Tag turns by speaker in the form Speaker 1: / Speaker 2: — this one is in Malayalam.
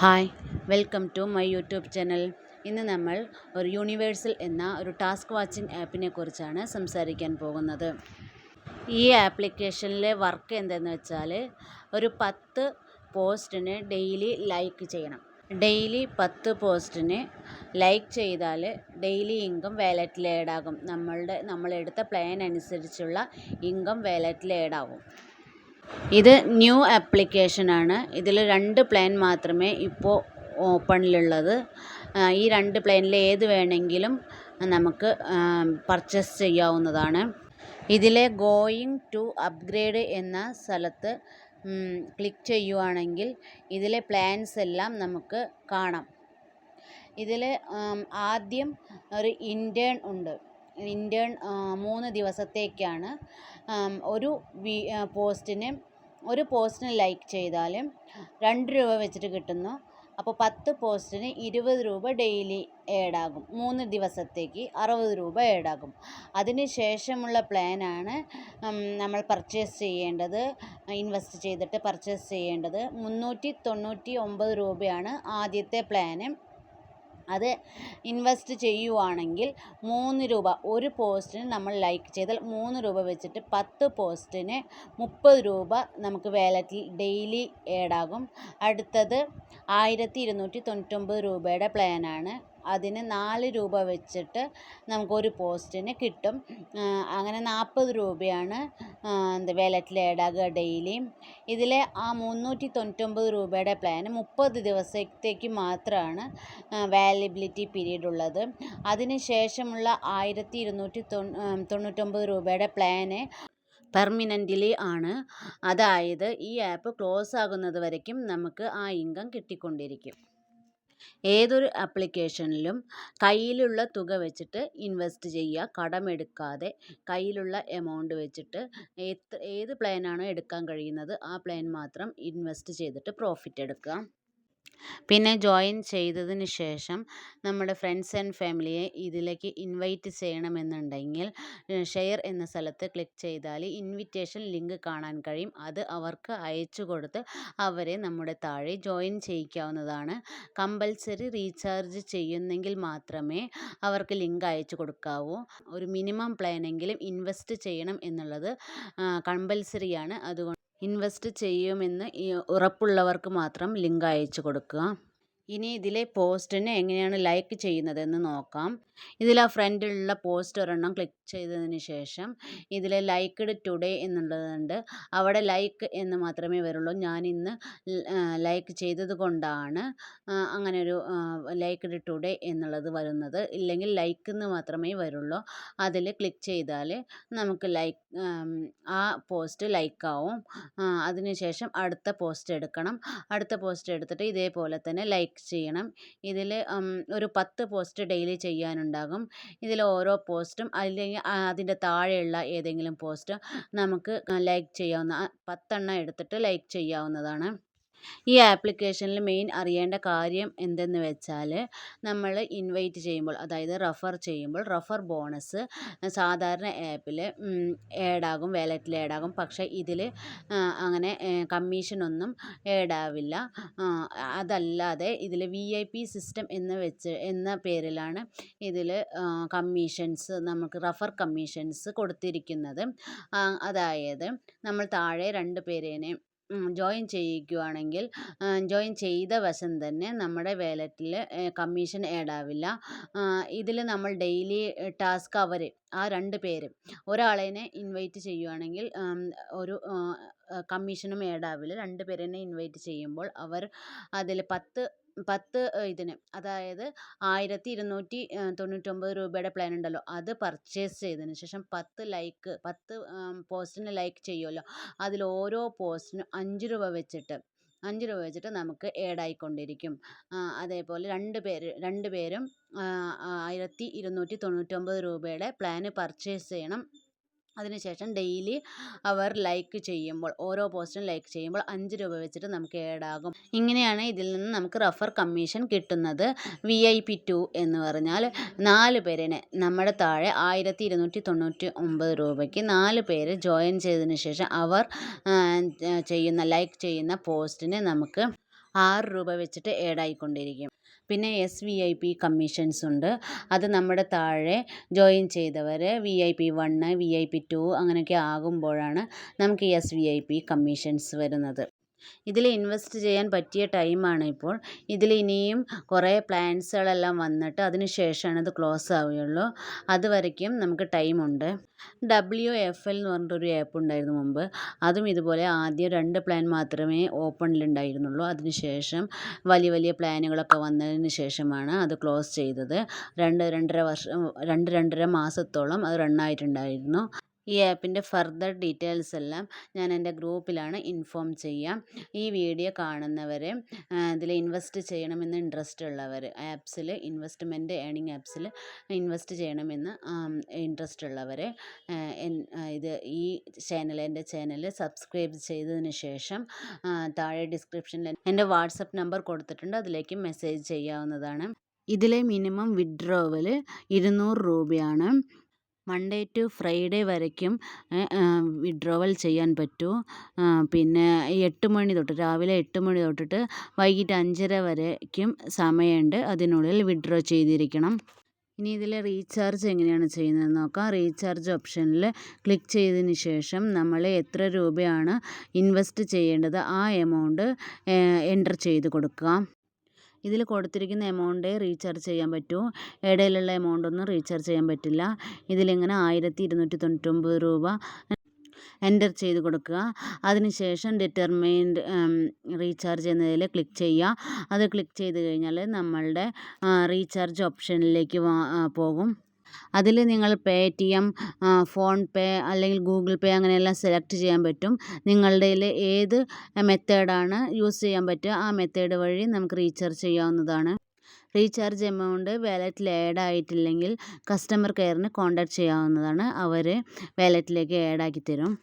Speaker 1: Hi, welcome to my YouTube channel. ഇന്ന് നമ്മൾ ഒരു യൂണിവേഴ്സൽ എന്ന ഒരു ടാസ്ക് വാച്ചിങ് ആപ്പിനെ കുറിച്ചാണ് സംസാരിക്കാൻ പോകുന്നത്. ഈ ആപ്ലിക്കേഷനിലെ വർക്ക് എന്തെന്ന് വെച്ചാൽ ഒരു 10 പോസ്റ്റിന് ഡെയിലി ലൈക്ക് ചെയ്യണം. ഡെയിലി 10 പോസ്റ്റിന് ലൈക്ക് ചെയ്താൽ ഡെയിലി ഇൻകം വാലറ്റിൽ ആഡാകും. നമ്മളെടുത്ത പ്ലാൻ അനുസരിച്ചുള്ള ഇൻകം വാലറ്റിൽ ആഡാകും. ഇത് ന്യൂ ആപ്ലിക്കേഷനാണ്. ഇതിൽ 2 പ്ലാൻ മാത്രമേ ഇപ്പോൾ ഓപ്പണിലുള്ളത്. ഈ 2 പ്ലാനിൽ ഏത് വേണമെങ്കിലും നമുക്ക് പർച്ചേസ് ചെയ്യാവുന്നതാണ്. ഇതിലെ ഗോയിങ് ടു അപ്ഗ്രേഡ് എന്ന സ്ഥലത്ത് ക്ലിക്ക് ചെയ്യുവാണെങ്കിൽ ഇതിലെ പ്ലാൻസ് എല്ലാം നമുക്ക് കാണാം. ഇതിൽ ആദ്യം ഒരു ഇൻറ്റേൺ ഉണ്ട്. ഇൻറ്റേൺ 3 ദിവസത്തേക്കാണ്. ഒരു പോസ്റ്റിന് ലൈക്ക് ചെയ്താൽ 2 രൂപ വെച്ചിട്ട് കിട്ടുന്നു. അപ്പോൾ 10 പോസ്റ്റിന് 20 രൂപ ഡെയിലി ആഡാകും. 3 ദിവസത്തേക്ക് 60 രൂപ ആഡാകും. അതിന് ശേഷമുള്ള പ്ലാനാണ് നമ്മൾ പർച്ചേസ് ചെയ്യേണ്ടത്. ഇൻവെസ്റ്റ് ചെയ്തിട്ട് പർച്ചേസ് ചെയ്യേണ്ടത് 399 രൂപയാണ് ആദ്യത്തെ പ്ലാന്. അത് ഇൻവെസ്റ്റ് ചെയ്യുവാണെങ്കിൽ 3 രൂപ, ഒരു പോസ്റ്റിന് നമ്മൾ ലൈക്ക് ചെയ്താൽ 3 രൂപ വെച്ചിട്ട് 10 പോസ്റ്റിന് 30 രൂപ നമുക്ക് വാലറ്റിൽ ഡെയിലി ആഡാകും. അടുത്തത് 1299 രൂപയുടെ പ്ലാനാണ്. അതിന് 4 രൂപ വെച്ചിട്ട് നമുക്കൊരു പോസ്റ്റിന് കിട്ടും. അങ്ങനെ 40 രൂപയാണ് വാലറ്റിൽ ആഡാകുക ഡെയിലി. ഇതിലെ ആ 399 രൂപയുടെ പ്ലാന് 30 ദിവസത്തേക്ക് മാത്രമാണ് വാലിബിലിറ്റി പീരീഡ് ഉള്ളത്. അതിന് ശേഷമുള്ള 1299 രൂപയുടെ പ്ലാന് പെർമനൻ്റ്ലി ആണ്. അതായത് ഈ ആപ്പ് ക്ലോസ് ആകുന്നത് വരയ്ക്കും നമുക്ക് ആ ഇൻകം കിട്ടിക്കൊണ്ടിരിക്കും. ഏതൊരു ആപ്ലിക്കേഷനിലും കയ്യിലുള്ള തുക വെച്ചിട്ട് ഇൻവെസ്റ്റ് ചെയ്യുക. കടമെടുക്കാതെ കയ്യിലുള്ള എമൗണ്ട് വെച്ചിട്ട് ഏത് പ്ലാനാണോ എടുക്കാൻ കഴിയുന്നത് ആ പ്ലാൻ മാത്രം ഇൻവെസ്റ്റ് ചെയ്തിട്ട് പ്രോഫിറ്റ് എടുക്കുക. പിന്നെ ജോയിൻ ചെയ്തതിന് ശേഷം നമ്മുടെ ഫ്രണ്ട്സ് ആൻഡ് ഫാമിലിയെ ഇതിലേക്ക് ഇൻവൈറ്റ് ചെയ്യണമെന്നുണ്ടെങ്കിൽ ഷെയർ എന്ന സ്ഥലത്ത് ക്ലിക്ക് ചെയ്താൽ ഇൻവിറ്റേഷൻ ലിങ്ക് കാണാൻ കഴിയും. അത് അവർക്ക് അയച്ചു കൊടുത്ത് അവരെ നമ്മുടെ താഴെ ജോയിൻ ചെയ്യിക്കാവുന്നതാണ്. കമ്പൽസറി റീചാർജ് ചെയ്യുന്നെങ്കിൽ മാത്രമേ അവർക്ക് ലിങ്ക് അയച്ചു കൊടുക്കാവൂ. ഒരു മിനിമം പ്ലാനെങ്കിലും ഇൻവെസ്റ്റ് ചെയ്യണം എന്നുള്ളത് കമ്പൽസറിയാണ്. അതുകൊണ്ട് ഇൻവെസ്റ്റ് ചെയ്യുമെന്ന് ഉറപ്പുള്ളവർക്ക് മാത്രം ലിങ്ക് അയച്ചു കൊടുക്കുക. ഇനി ഇതിലെ പോസ്റ്റിന് എങ്ങനെയാണ് ലൈക്ക് ചെയ്യുന്നതെന്ന് നോക്കാം. ഇതിൽ ആ ഫ്രണ്ടിലുള്ള പോസ്റ്റ് ഒരെണ്ണം ക്ലിക്ക് ചെയ്തതിന് ശേഷം ഇതിൽ ലൈക്ക്ഡ് ടുഡേ എന്നുള്ളതുണ്ട്. അവിടെ ലൈക്ക് എന്ന് മാത്രമേ വരുള്ളൂ. ഞാൻ ഇന്ന് ലൈക്ക് ചെയ്തത് കൊണ്ടാണ് അങ്ങനെ ഒരു ലൈക്ക്ഡ് ടുഡേ എന്നുള്ളത് വരുന്നത്. ഇല്ലെങ്കിൽ ലൈക്ക് എന്ന് മാത്രമേ വരുള്ളൂ. അതിൽ ക്ലിക്ക് ചെയ്താൽ നമുക്ക് ആ പോസ്റ്റ് ലൈക്കാവും. അതിനുശേഷം അടുത്ത പോസ്റ്റ് എടുക്കണം. അടുത്ത പോസ്റ്റ് എടുത്തിട്ട് ഇതേപോലെ തന്നെ ലൈക്ക് ചെയ്യണം. ഇതിൽ ഒരു 10 പോസ്റ്റ് ഡെയിലി ചെയ്യാനുണ്ടാകും. ഇതിൽ ഓരോ പോസ്റ്റും അല്ലെങ്കിൽ അതിൻ്റെ താഴെയുള്ള ഏതെങ്കിലും പോസ്റ്റ് നമുക്ക് ലൈക്ക് ചെയ്യാവുന്ന 10 എണ്ണം എടുത്തിട്ട് ലൈക്ക് ചെയ്യാവുന്നതാണ്. ഈ ആപ്ലിക്കേഷനിൽ മെയിൻ അറിയേണ്ട കാര്യം എന്തെന്ന് വെച്ചാൽ നമ്മൾ ഇൻവൈറ്റ് ചെയ്യുമ്പോൾ, അതായത് റെഫർ ചെയ്യുമ്പോൾ റെഫർ ബോണസ് സാധാരണ ആപ്പിൽ ആഡാകും, വാലറ്റിൽ ആഡാകും. പക്ഷേ ഇതിൽ അങ്ങനെ കമ്മീഷനൊന്നും ആഡാവില്ല. അതല്ലാതെ ഇതിൽ VIP സിസ്റ്റം എന്ന പേരിലാണ് ഇതിൽ കമ്മീഷൻസ്, നമുക്ക് റെഫർ കമ്മീഷൻസ് കൊടുത്തിരിക്കുന്നത്. അതായത് നമ്മൾ താഴെ 2 പേരേനെ ജോയിൻ ചെയ്യിക്കുകയാണെങ്കിൽ ജോയിൻ ചെയ്ത വശം തന്നെ നമ്മുടെ വാലറ്റിൽ കമ്മീഷൻ ആഡാവില്ല. ഇതിൽ നമ്മൾ ഡെയിലി ടാസ്ക് ആ 2 പേര് ഒരാളെന്നെ ഇൻവൈറ്റ് ചെയ്യുകയാണെങ്കിൽ ഒരു കമ്മീഷനും ആഡാവില്ല. 2 പേരെന്നെ ഇൻവൈറ്റ് ചെയ്യുമ്പോൾ അവർ അതിൽ 10 ഇതിന്, അതായത് 1299 രൂപയുടെ പ്ലാൻ ഉണ്ടല്ലോ, അത് പർച്ചേസ് ചെയ്തതിന് ശേഷം 10 പോസ്റ്റിന് ലൈക്ക് ചെയ്യുമല്ലോ, അതിൽ ഓരോ പോസ്റ്റിനും 5 രൂപ വെച്ചിട്ട് നമുക്ക് ആഡായിക്കൊണ്ടിരിക്കും. അതേപോലെ 2 പേരും 1299 രൂപയുടെ പ്ലാന് പർച്ചേസ് ചെയ്യണം. അതിനുശേഷം ഡെയിലി അവർ ലൈക്ക് ചെയ്യുമ്പോൾ, ഓരോ പോസ്റ്റും ലൈക്ക് ചെയ്യുമ്പോൾ 5 രൂപ വെച്ചിട്ട് നമുക്ക് ആഡാകും. ഇങ്ങനെയാണ് ഇതിൽ നിന്ന് നമുക്ക് റെഫർ കമ്മീഷൻ കിട്ടുന്നത്. VIP 2 എന്ന് പറഞ്ഞാൽ 4 പേരിനെ നമ്മുടെ താഴെ 1299 രൂപയ്ക്ക് 4 പേര് ജോയിൻ ചെയ്തതിന് ശേഷം അവർ ലൈക്ക് ചെയ്യുന്ന പോസ്റ്റിന് നമുക്ക് 6 രൂപ വെച്ചിട്ട് ആഡ് ആയിക്കൊണ്ടിരിക്കും. പിന്നെ SVIP കമ്മീഷൻസ് ഉണ്ട്. അത് നമ്മുടെ താഴെ ജോയിൻ ചെയ്തവർ VIP 1 VIP 2 അങ്ങനെയൊക്കെ ആകുമ്പോഴാണ് നമുക്ക് ഈ SVIP കമ്മീഷൻസ് വരുന്നത്. ഇതിൽ ഇൻവെസ്റ്റ് ചെയ്യാൻ പറ്റിയ ടൈമാണ് ഇപ്പോൾ. ഇതിൽ ഇനിയും കുറേ പ്ലാൻസുകളെല്ലാം വന്നിട്ട് അതിന് ശേഷമാണ് ഇത് ക്ലോസ് ആവുകയുള്ളൂ. അതുവരയ്ക്കും നമുക്ക് ടൈമുണ്ട്. WFL എന്ന് പറഞ്ഞിട്ടൊരു ആപ്പ് ഉണ്ടായിരുന്നു മുമ്പ്. അതും ഇതുപോലെ ആദ്യം 2 പ്ലാൻ മാത്രമേ ഓപ്പണിലുണ്ടായിരുന്നുള്ളൂ. അതിനുശേഷം വലിയ വലിയ പ്ലാനുകളൊക്കെ വന്നതിന് ശേഷമാണ് അത് ക്ലോസ് ചെയ്തത്. 2-2.5 മാസത്തോളം അത് റണ്ണായിട്ടുണ്ടായിരുന്നു. ഈ ആപ്പിൻ്റെ ഫർദർ ഡീറ്റെയിൽസ് എല്ലാം ഞാൻ എൻ്റെ ഗ്രൂപ്പിലാണ് ഇൻഫോം ചെയ്യാം. ഈ വീഡിയോ കാണുന്നവർ ഇതിൽ ഇൻവെസ്റ്റ് ചെയ്യണമെന്ന് ഇൻട്രസ്റ്റ് ഉള്ളവർ, ആപ്സിൽ ഇൻവെസ്റ്റ്മെൻറ്റ് ഏണിംഗ് ആപ്സിൽ ഇൻവെസ്റ്റ് ചെയ്യണമെന്ന് ഇൻട്രസ്റ്റ് ഉള്ളവർ ഈ എൻ്റെ ചാനൽ സബ്സ്ക്രൈബ് ചെയ്തതിന് ശേഷം താഴെ ഡിസ്ക്രിപ്ഷനിൽ എൻ്റെ വാട്സപ്പ് നമ്പർ കൊടുത്തിട്ടുണ്ട്. അതിലേക്ക് മെസ്സേജ് ചെയ്യാവുന്നതാണ്. ഇതിലെ മിനിമം വിഡ്രോവൽ 200 രൂപയാണ്. മൺഡേ ടു ഫ്രൈഡേ വരയ്ക്കും വിഡ്രോവൽ ചെയ്യാൻ പറ്റൂ. പിന്നെ 8 മണി തൊട്ട് രാവിലെ 8 മണി തൊട്ടിട്ട് വൈകിട്ട് 5:30 വരയ്ക്കും സമയമുണ്ട്. അതിനുള്ളിൽ വിഡ്രോ ചെയ്തിരിക്കണം. ഇനി ഇതിൽ റീചാർജ് എങ്ങനെയാണ് ചെയ്യുന്നതെന്ന് നോക്കാം. റീചാർജ് ഓപ്ഷനിൽ ക്ലിക്ക് ചെയ്തതിന് ശേഷം നമ്മൾ എത്ര രൂപയാണ് ഇൻവെസ്റ്റ് ചെയ്യേണ്ടത് ആ എമൗണ്ട് എൻ്റർ ചെയ്ത് കൊടുക്കുക. ഇതിൽ കൊടുത്തിരിക്കുന്ന എമൗണ്ടേ റീചാർജ് ചെയ്യാൻ പറ്റൂ. ഇടയിലുള്ള എമൗണ്ടൊന്നും റീചാർജ് ചെയ്യാൻ പറ്റില്ല. ഇതിലിങ്ങനെ 1299 രൂപ എൻ്റർ ചെയ്ത് കൊടുക്കുക. അതിനുശേഷം ഡിറ്റർമൈൻഡ് റീചാർജ് എന്നതിൽ ക്ലിക്ക് ചെയ്യുക. അത് ക്ലിക്ക് ചെയ്ത് കഴിഞ്ഞാൽ നമ്മളുടെ റീചാർജ് ഓപ്ഷനിലേക്ക് പോകും. അതിൽ നിങ്ങൾ പേടിഎം, ഫോൺ പേ അല്ലെങ്കിൽ ഗൂഗിൾ പേ അങ്ങനെയെല്ലാം സെലക്ട് ചെയ്യാൻ പറ്റും. നിങ്ങളുടെ ഏത് മെത്തേഡാണ് യൂസ് ചെയ്യാൻ പറ്റുക ആ മെത്തേഡ് വഴി നമുക്ക് റീചാർജ് ചെയ്യാവുന്നതാണ്. റീചാർജ് എമൗണ്ട് വാലറ്റിൽ ആഡ് ആയിട്ടില്ലെങ്കിൽ കസ്റ്റമർ കെയറിന് കോൺടാക്റ്റ് ചെയ്യാവുന്നതാണ്. അവർ വാലറ്റിലേക്ക് ആഡ് ആക്കി തരും.